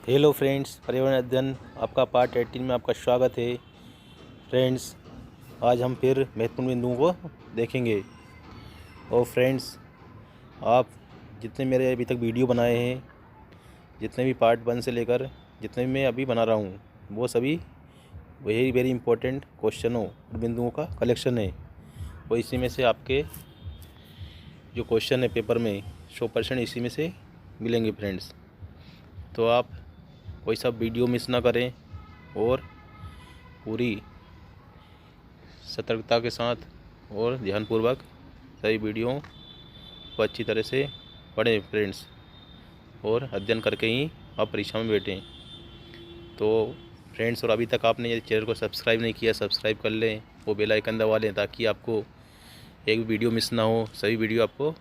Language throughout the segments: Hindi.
हेलो फ्रेंड्स, पर्यावरण अध्ययन आपका पार्ट 18 में आपका स्वागत है। फ्रेंड्स, आज हम फिर महत्वपूर्ण बिंदुओं को देखेंगे। और फ्रेंड्स, आप जितने मेरे अभी तक वीडियो बनाए हैं, जितने भी पार्ट 1 से लेकर जितने भी मैं अभी बना रहा हूँ, वो सभी वेरी वेरी इंपॉर्टेंट क्वेश्चनों और बिंदुओं का कलेक्शन है। और इसी में से आपके जो क्वेश्चन है पेपर में 100% इसी में से मिलेंगे फ्रेंड्स। तो आप कोई सा वीडियो मिस ना करें और पूरी सतर्कता के साथ और ध्यानपूर्वक सभी वीडियो को अच्छी तरह से पढ़ें फ्रेंड्स, और अध्ययन करके ही आप परीक्षा में बैठें। तो फ्रेंड्स, और अभी तक आपने ये चैनल को सब्सक्राइब नहीं किया, सब्सक्राइब कर लें, वो बेल आइकन दबा लें ताकि आपको एक भी वीडियो मिस ना हो, सभी वीडियो आपको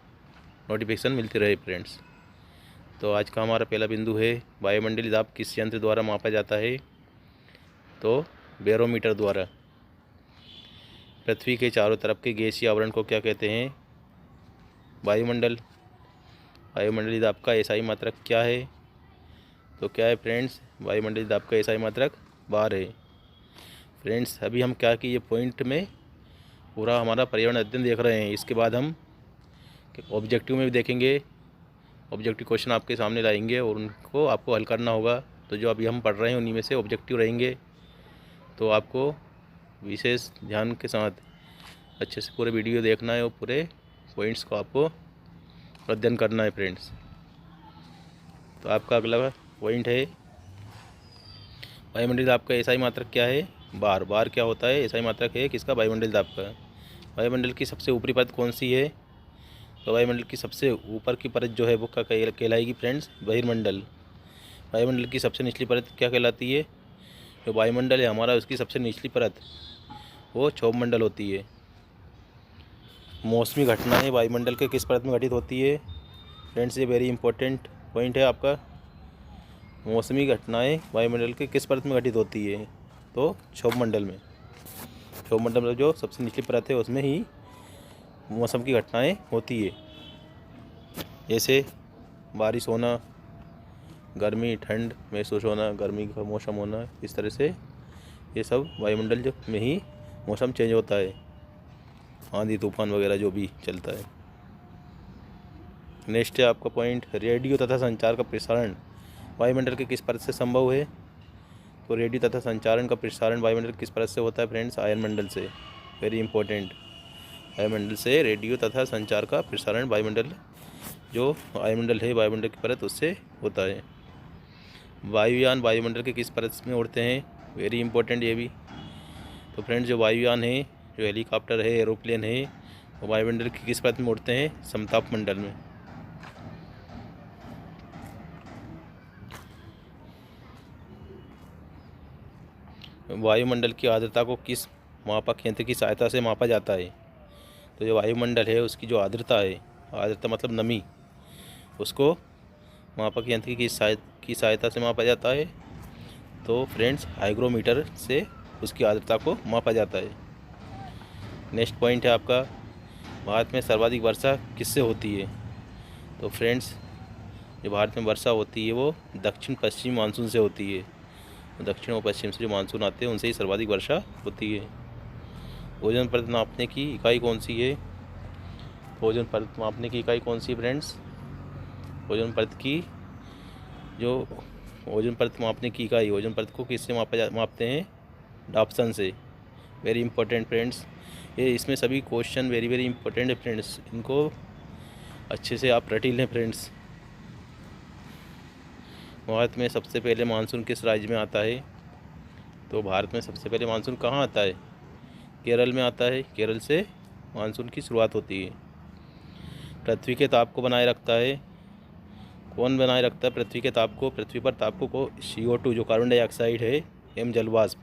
नोटिफिकेशन मिलती रहे फ्रेंड्स। तो आज का हमारा पहला बिंदु है, वायुमंडलीय दाब किस यंत्र द्वारा मापा जाता है? तो बैरोमीटर द्वारा। पृथ्वी के चारों तरफ के गैसीय आवरण को क्या कहते हैं? वायुमंडल। वायुमंडलीय दाब का एसआई मात्रक क्या है? तो क्या है फ्रेंड्स? वायुमंडलीय दाब का एसआई मात्रक बार है। फ्रेंड्स, अभी हम क्या कि ये पॉइंट में पूरा हमारा पर्यावरण अध्ययन देख रहे हैं। इसके बाद हम ऑब्जेक्टिव में भी देखेंगे। ऑब्जेक्टिव क्वेश्चन आपके सामने लाएंगे और उनको आपको हल करना होगा। तो जो अभी हम पढ़ रहे हैं उन्हीं में से ऑब्जेक्टिव रहेंगे। तो आपको विशेष ध्यान के साथ अच्छे से पूरे वीडियो देखना है और पूरे पॉइंट्स को आपको अध्ययन करना है फ्रेंड्स। तो आपका अगला पॉइंट है, वायुमंडलीय दाब का एसआई मात्रक क्या है? बार। बार क्या होता है? एसआई मात्रक है किसका? वायुमंडलीय दाब का। वायुमंडल की सबसे ऊपरी परत कौन सी है? तो वायुमंडल की सबसे ऊपर की परत जो है वो क्या कहलाएगी फ्रेंड्स? बहिर्मंडल। वायुमंडल की सबसे निचली परत क्या कहलाती है? जो वायुमंडल है हमारा, उसकी सबसे निचली परत वो क्षोभमंडल होती है। मौसमी घटनाएं वायुमंडल के किस परत में घटित होती है? फ्रेंड्स, ये वेरी इंपॉर्टेंट पॉइंट है आपका। मौसमी घटनाएं वायुमंडल के किस परत में घटित होती है? तो क्षोभमंडल में। क्षोभमंडल में जो सबसे निचली परत है उसमें ही मौसम की घटनाएं होती है, जैसे बारिश होना, गर्मी ठंड महसूस होना, गर्मी का मौसम होना। इस तरह से ये सब वायुमंडल जो में ही मौसम चेंज होता है, आंधी तूफान वगैरह जो भी चलता है। नेक्स्ट है आपका पॉइंट, रेडियो तथा संचार का प्रसारण वायुमंडल के किस परत से संभव है? तो रेडियो तथा संचारण का प्रसारण वायुमंडल किस परत से होता है फ्रेंड्स? आयनमंडल से। वेरी इंपॉर्टेंट, वायुमंडल से रेडियो तथा संचार का प्रसारण वायुमंडल जो वायुमंडल है, वायुमंडल की परत, उससे होता है। वायुयान वायुमंडल के किस परत में उड़ते हैं? वेरी इंपॉर्टेंट ये भी। तो फ्रेंड्स, जो वायुयान है, जो हेलीकॉप्टर है, एरोप्लेन है, वो वायुमंडल की किस परत में उड़ते हैं? समताप मंडल में। वायुमंडल की आर्द्रता को किस मापक यंत्र की सहायता से मापा जाता है? तो जो वायुमंडल है उसकी जो आर्द्रता है, आर्द्रता मतलब नमी, उसको मापक यंत्र की सहायता से मापा जाता है। तो फ्रेंड्स, हाइग्रोमीटर से उसकी आर्द्रता को मापा जाता है। नेक्स्ट पॉइंट है आपका, भारत में सर्वाधिक वर्षा किससे होती है? तो फ्रेंड्स, जो भारत में वर्षा होती है वो दक्षिण पश्चिम मानसून से होती है। दक्षिण और पश्चिम से जो मानसून आते हैं उनसे ही सर्वाधिक वर्षा होती है। ओजोन परत नापने की इकाई कौन सी है? ओजोन परत मापने की इकाई कौन सी फ्रेंड्स? ओजोन परत की जो ओजोन परत मापने की इकाई, ओजोन परत को किससे मापते हैं? डाप्सन से। वेरी इंपॉर्टेंट फ्रेंड्स, ये इसमें सभी क्वेश्चन वेरी वेरी इंपॉर्टेंट है फ्रेंड्स, इनको अच्छे से आप रट लें फ्रेंड्स। भारत में सबसे पहले मानसून किस राज्य में आता है? तो भारत में सबसे पहले मानसून कहाँ आता है? केरल में आता है। केरल से मानसून की शुरुआत होती है। पृथ्वी के ताप को बनाए रखता है कौन? बनाए रखता है पृथ्वी के ताप को? पृथ्वी पर ताप को CO2 जो कार्बन डाइऑक्साइड है, एवं जलवाष्प,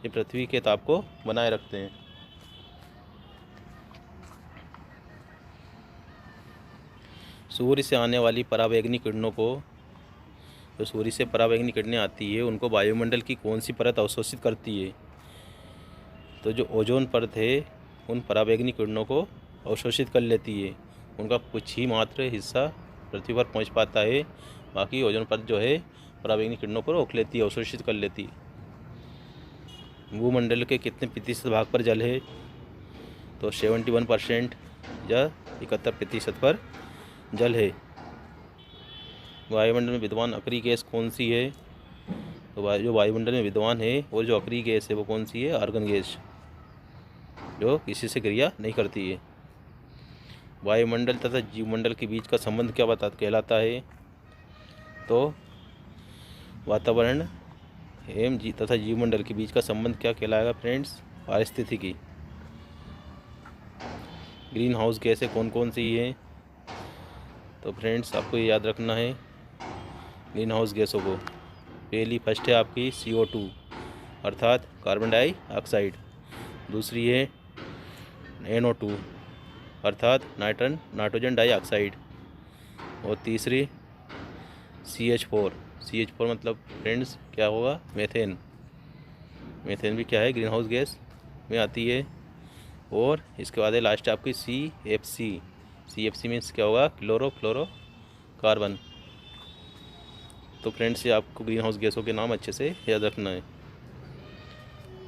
ये पृथ्वी के ताप को बनाए रखते हैं। सूर्य से आने वाली पराबैंगनी किरणों को, जो सूर्य से पराबैंगनी किरणें आती है, उनको वायुमंडल की कौन सी परत अवशोषित करती है? तो जो ओजोन परत है उन पराबैंगनी किरणों को अवशोषित कर लेती है। उनका कुछ ही मात्र हिस्सा पृथ्वी पर पहुंच पाता है, बाकी ओजोन परत जो है पराबैंगनी किरणों को रोक लेती है, अवशोषित कर लेती है। भूमंडल के कितने प्रतिशत भाग पर जल है? तो 71% या 71% पर जल है। वायुमंडल में विद्यमान अक्रिय गैस कौन सी है? तो जो वायुमंडल में विद्यमान है और जो अक्रिय गैस है वो कौन सी है? आर्गन गैस, जो किसी से क्रिया नहीं करती है। वायुमंडल तथा जीवमंडल के बीच का संबंध क्या कहलाता है? तो वातावरण एवं तथा जीवमंडल के बीच का संबंध क्या कहलाएगा फ्रेंड्स? पारिस्थितिकी। ग्रीन हाउस गैसें कौन कौन सी है? तो फ्रेंड्स आपको ये याद रखना है ग्रीन हाउस गैसों को। पहली फर्स्ट है आपकी CO2 अर्थात कार्बन डाइऑक्साइड। दूसरी है NO2 अर्थात नाइट्रोजन डाइऑक्साइड। और तीसरी CH4 मतलब फ्रेंड्स क्या होगा? मीथेन। मीथेन भी क्या है? ग्रीन हाउस गैस में आती है। और इसके बाद है लास्ट आपकी CFC मीन्स क्या होगा? क्लोरोफ्लोरोकार्बन। तो फ्रेंड्स ये आपको ग्रीन हाउस गैसों के नाम अच्छे से याद रखना है।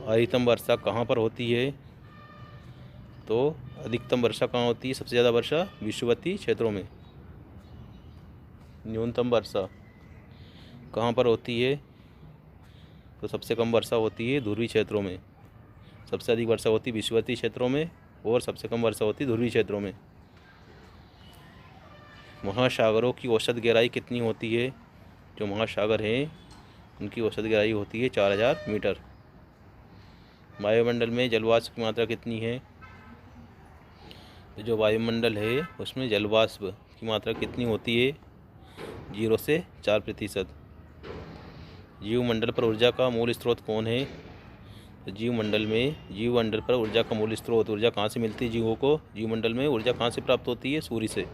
अधिकतम वर्षा कहाँ पर होती है? तो अधिकतम वर्षा कहाँ होती है? सबसे ज़्यादा वर्षा विषुवतीय क्षेत्रों में। न्यूनतम वर्षा कहाँ पर होती है? तो सबसे कम वर्षा होती है ध्रुवीय क्षेत्रों में। सबसे अधिक वर्षा होती है विषुवतीय क्षेत्रों में और सबसे कम वर्षा होती है ध्रुवीय क्षेत्रों में। महासागरों की औसत गहराई कितनी होती है? जो महासागर हैं उनकी औसत गहराई होती है 4000 मीटर। वायुमंडल में जलवाष्प की मात्रा कितनी है? तो जो वायुमंडल है उसमें जलवाष्प की मात्रा कितनी होती है? 0 से 4%। जीवमंडल पर ऊर्जा का मूल स्रोत कौन है? तो जीवमंडल पर ऊर्जा का मूल स्रोत, ऊर्जा कहाँ से मिलती है जीवों को? जीवमंडल में ऊर्जा कहाँ से प्राप्त होती है? सूर्य से।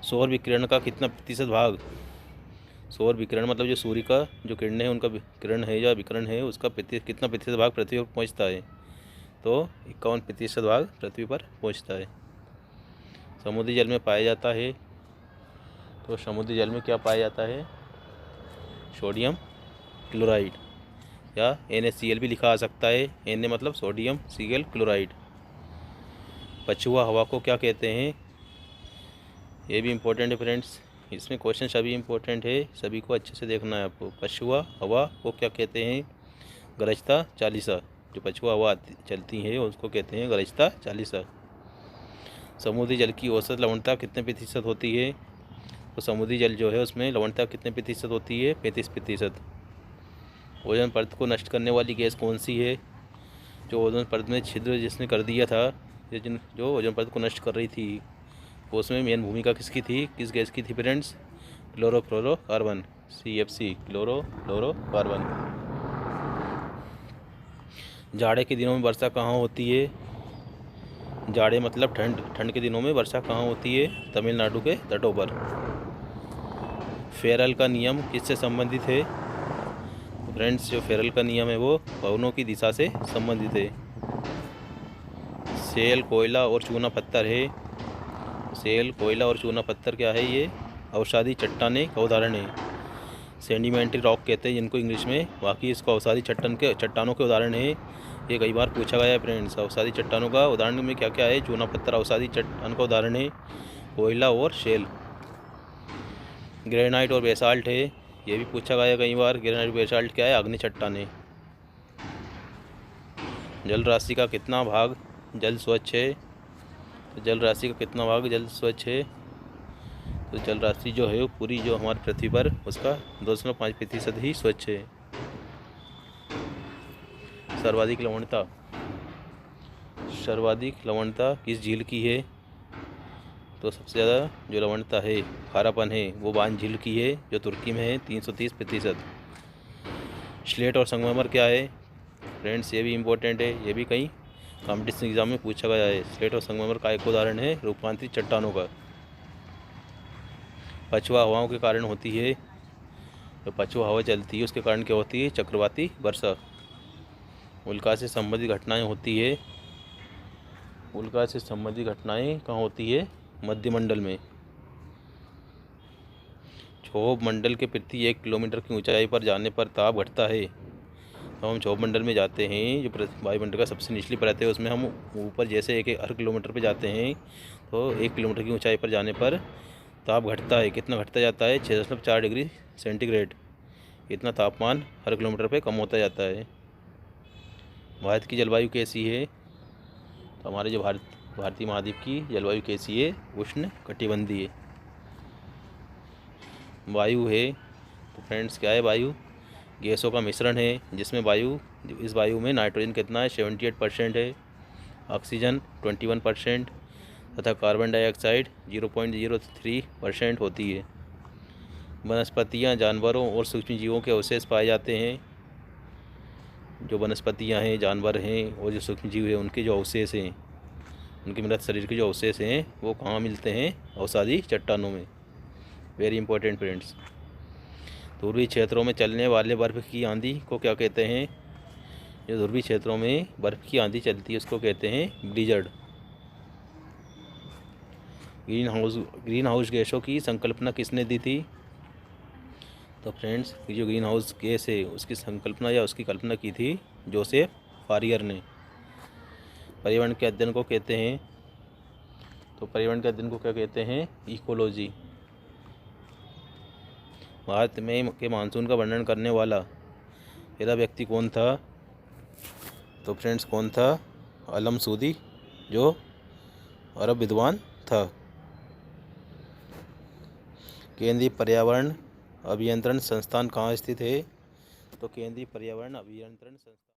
सौर विकिरण का कितना प्रतिशत भाग? सौर विकिरण मतलब जो सूर्य का जो किरण है उनका किरण है या विकिरण है उसका कितना प्रतिशत भाग पृथ्वी पर पहुँचता है? तो 51% भाग पृथ्वी पर पहुँचता है। समुद्री जल में पाया जाता है। तो समुद्री जल में क्या पाया जाता है? सोडियम क्लोराइड या NaCl भी लिखा आ सकता है। Na मतलब सोडियम, Cl क्लोराइड। पछुआ हवा को क्या कहते हैं? ये भी इम्पोर्टेंट है फ्रेंड्स, इसमें क्वेश्चन सभी इम्पोर्टेंट है, सभी को अच्छे से देखना है आपको। पछुआ हवा को क्या कहते हैं? गरजता चालीसा। जो पछुआ हवा चलती है उसको कहते हैं गरजता चालीसा। समुद्री जल की औसत लवणता कितने प्रतिशत होती है? तो समुद्री जल जो है उसमें लवणता कितने प्रतिशत होती है? 35%। ओजोन परत को नष्ट करने वाली गैस कौन सी है? जो ओजोन परत में छिद्र जिसने कर दिया था, जो ओजोन परत को नष्ट कर रही थी, उसमें मेन भूमिका किसकी थी? किस गैस की थी फ्रेंड्स? Chlorofluorocarbon, CFC, chlorofluorocarbon. जाड़े के दिनों में वर्षा कहाँ होती है? जाड़े मतलब ठंड के दिनों में वर्षा कहाँ होती है? तमिलनाडु के तटों पर। फेरल का नियम किससे संबंधित है? फ्रेंड्स जो फेरल का नियम है वो पवनों की दिशा से संबंधित है। सेल, कोयला और चूना पत्थर है। सेल, कोयला और चूना पत्थर क्या है? ये अवसादी चट्टानें का उदाहरण है। सेडिमेंट्री रॉक कहते हैं जिनको इंग्लिश में, बाकी इसको अवसादी चट्टानों के उदाहरण है। ये कई बार पूछा गया है फ्रेंड्स। अवसादी चट्टानों का उदाहरण में क्या क्या है? चूना पत्थर अवसादी चट्टान का उदाहरण है, कोयला और शेल। ग्रेनाइट और बेसाल्ट है, ये भी पूछा गया है कई बार। ग्रेनाइट बेसाल्ट क्या है? आग्नेय चट्टानें। जल राशि का कितना भाग जल स्वच्छ है? तो जल राशि का कितना भाग जल स्वच्छ है? तो जल राशि जो है वो पूरी जो हमारी पृथ्वी पर उसका 2.5% ही स्वच्छ है। सर्वाधिक लवणता किस झील की है? तो सबसे ज़्यादा जो लवणता है, खारापन है, वो बान झील की है जो तुर्की में है, 330%। स्लेट और संगमरमर क्या है? फ्रेंड्स ये भी इम्पोर्टेंट है, ये भी कई कॉम्पिटिशन एग्जाम में पूछा गया है। स्लेट और संगमरमर का एक उदाहरण है रूपांतरित चट्टानों का। पछुआ हवाओं के कारण होती है, जो पछुआ हवा चलती है उसके कारण क्या होती है? चक्रवाती वर्षा। उल्का से संबंधित घटनाएं होती है। उल्का से संबंधित घटनाएं कहाँ होती है? मध्यमंडल में। क्षोभ मंडल के प्रति 1 किलोमीटर की ऊंचाई पर जाने पर ताप घटता है। तो हम क्षोभ मंडल में जाते हैं, जो वायुमंडल का सबसे निचली परत है, उसमें हम ऊपर जैसे एक हर किलोमीटर पे जाते हैं, तो 1 किलोमीटर की ऊंचाई पर जाने पर ताप घटता है। कितना घटता जाता है? 6.4 डिग्री सेंटीग्रेड। इतना तापमान हर किलोमीटर पे कम होता जाता है। भारत की जलवायु कैसी है? तो हमारे जो भारतीय महाद्वीप की जलवायु कैसी है? उष्ण कटिबंधीय वायु है। तो फ्रेंड्स, क्या है वायु? गैसों का मिश्रण है, जिसमें इस वायु में नाइट्रोजन कितना है? 78% है, ऑक्सीजन 21% तथा कार्बन डाइऑक्साइड 0.03% होती है। वनस्पतियाँ, जानवरों और सूक्ष्म जीवों के अवशेष पाए जाते हैं। जो वनस्पतियाँ हैं, जानवर हैं और जो सूक्ष्म जीव हैं, उनके जो अवशेष हैं, उनके मृत शरीर के जो अवशेष हैं, वो कहाँ मिलते हैं? अवसादी चट्टानों में। Very important friends. ध्रुवीय क्षेत्रों में चलने वाले बर्फ़ की आंधी को क्या कहते हैं? जो ध्रुवीय क्षेत्रों में बर्फ़ की आंधी चलती है, उसको कहते हैं ब्लिज़र्ड। ग्रीन हाउस गैसों की संकल्पना किसने दी थी? तो फ्रेंड्स, ये जो ग्रीन हाउस गैस है, उसकी संकल्पना या उसकी कल्पना की थी जोसेफ फारियर ने। पर्यावरण के अध्ययन को कहते हैं, तो पर्यावरण के अध्ययन को क्या कहते हैं? इकोलॉजी। भारत में के मानसून का वर्णन करने वाला पहला व्यक्ति कौन था? तो फ्रेंड्स, कौन था? अलम सूदी, जो अरब विद्वान था। केंद्रीय पर्यावरण अभियंत्रण संस्थान कहाँ स्थित है? तो केंद्रीय पर्यावरण अभियंत्रण संस्थान